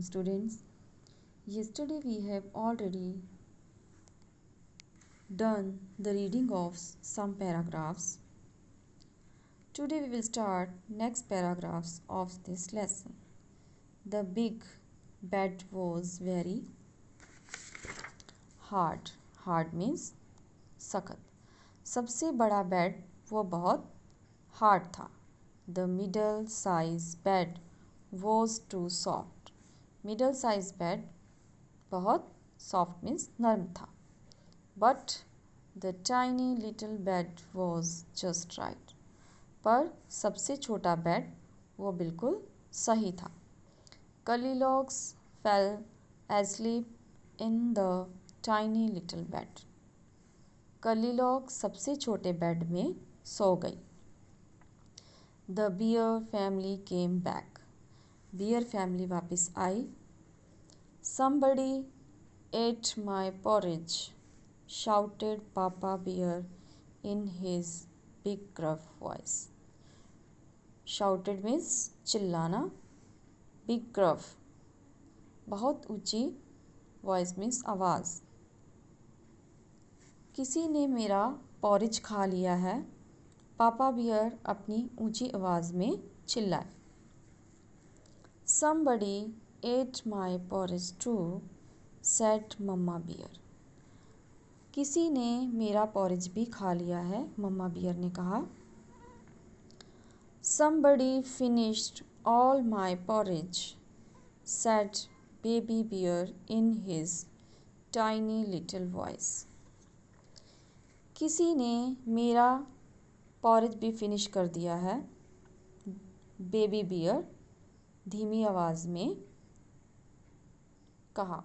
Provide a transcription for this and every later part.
morning, students. Yesterday we have already done the reading of some paragraphs. Today we will start next paragraphs of this lesson. The big bed was very hard. Hard means सख्त. सबसे बड़ा bed वो बहुत hard था. The middle size bed was too soft. Middle size bed बहुत soft means नरम था. But the tiny little bed was just right. पर सबसे छोटा बेड वो बिल्कुल सही था. Curlylocks fell asleep in the tiny little bed. Curlylocks सबसे छोटे बेड में सो गई. The bear family came back. Bear family वापस आई. Somebody ate my porridge, shouted Papa Bear in his big gruff voice. Shouted means चिल्लाना. Big gruff बहुत ऊंची. Voice means आवाज़. किसी ने मेरा पॉरिज खा लिया है. पापा बियर अपनी ऊंची आवाज़ में चिल्लाए. Somebody ate my porridge too, said mama bear. किसी ने मेरा पॉरिज भी खा लिया है, मम्मा बियर ने कहा. Somebody finished all my porridge, said baby bear in his tiny little voice. किसी ने मेरा पॉरिज भी फिनिश कर दिया है, बेबी बियर धीमी आवाज़ में कहा.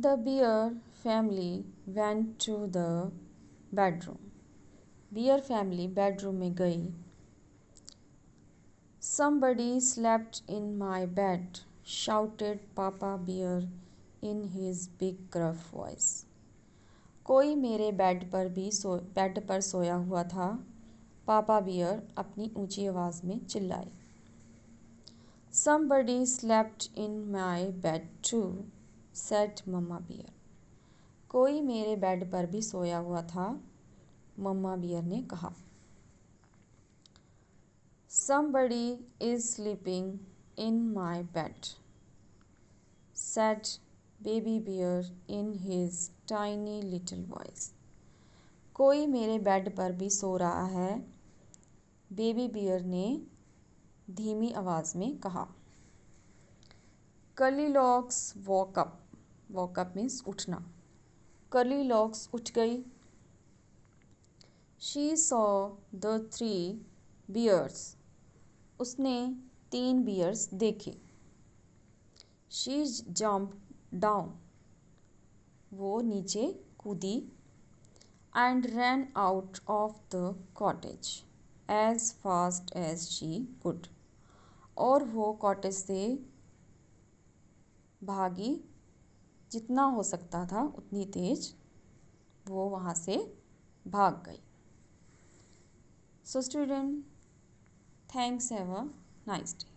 The bear family went to the bedroom. Beer family bedroom में गई. Somebody slept in my bed, shouted Papa Bear in his big gruff voice. कोई मेरे बेड पर सोया हुआ था, पापा बियर अपनी ऊंची आवाज़ में चिल्लाए. Somebody slept in my bed too, said mama bear. कोई मेरे बेड पर भी सोया हुआ था, मम्मा बियर ने कहा. Somebody is sleeping in my bed, said baby bear in his tiny little voice. कोई मेरे बेड पर भी सो रहा है, बेबी बियर ने धीमी आवाज़ में कहा. Curlylocks woke up. Woke up means उठना. Curlylocks उठ गई. She saw the 3 bears. उसने 3 bears देखे. She jumped down. वो नीचे कूदी. And ran out of the cottage as fast as she could. और वो कॉटेज से भागी जितना हो सकता था उतनी तेज वो वहाँ से भाग गई. So student, thanks, have a nice day.